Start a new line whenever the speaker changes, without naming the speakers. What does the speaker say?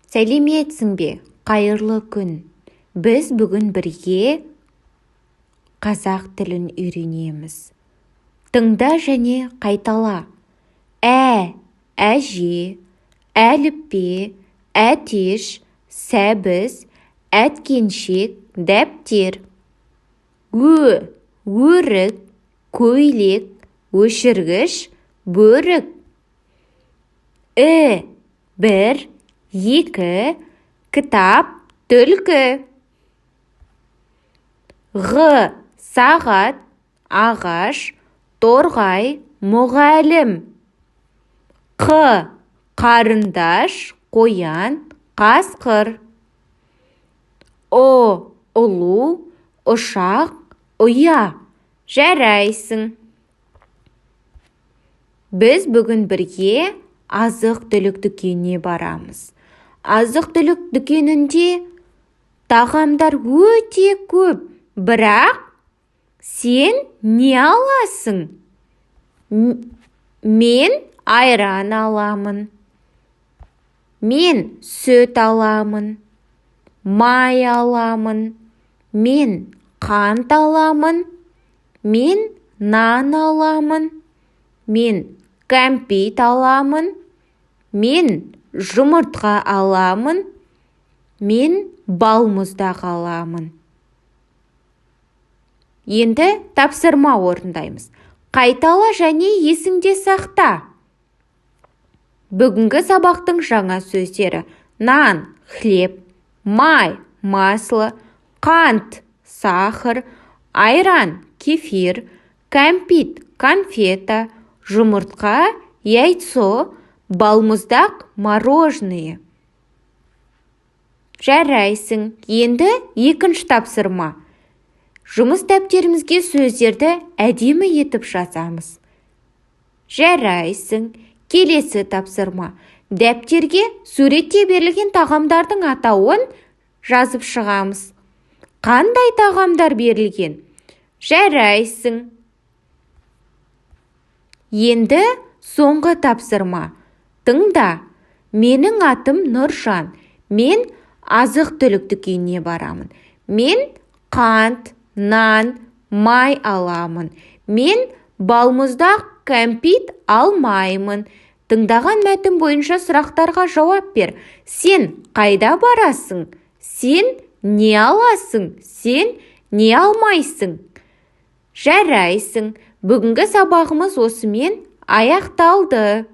Сәлеметсің бе? Қайырлы күн. Біз бүгін бірге қазақ тілін үйренеміз. Тыңда және қайтала. Әже, әліппе, әтеш, сәбіз, әткеншек, дәптер. Өрік, көйлек, өшіргіш, бөрік. Бір, екі, кітап, түлкі. Сағат, ағаш, торғай, мұғалім. Қарындаш, қоян, қасқыр. Ұлу, ұшақ, ұя. Жарайсың. Біз бүгін бірге азық-түлік дүкеніне барамыз. Азық-түлік дүкенінде тағамдар өте көп, бірақ сен не аласың? Мен айран аламын. Мен сүт аламын. Май аламын. Мен қант аламын. Мен нан аламын. Мен кәмпит аламын. Мен жұмыртқа аламын. Мен балмұздақ аламын. Енді тапсырма орындаймыз. Қайтала және есіңде сақта. Бүгінгі сабақтың жаңа сөздері: нан, хлеб, май, масло, қант, сахар, айран, кефир, кәмпит, конфета, жұмыртқа, яйцо, балмұздақ, мороженое. Жарайсың. Енді екінші тапсырма. Жұмыс дәптерімізге сөздерді әдемі етіп жазамыз. Жарайсың. Келесі тапсырма. Дәптерге суретте берілген тағамдардың атауын жазып шығамыз. Қандай тағамдар берілген? Жарайсың. Енді соңғы тапсырма. Тыңда. Менің атым Нұржан. Мен азық-түлік дүкеніне барамын. Мен қант, нан, май аламын. Мен балмұздақ, кәмпит алмаймын. Тыңдаған мәтін бойынша сұрақтарға жауап бер. Сен қайда барасың? Сен не аласың? Сен не алмайсың? Жарайсың. Бүгінгі сабағымыз осымен аяқталды.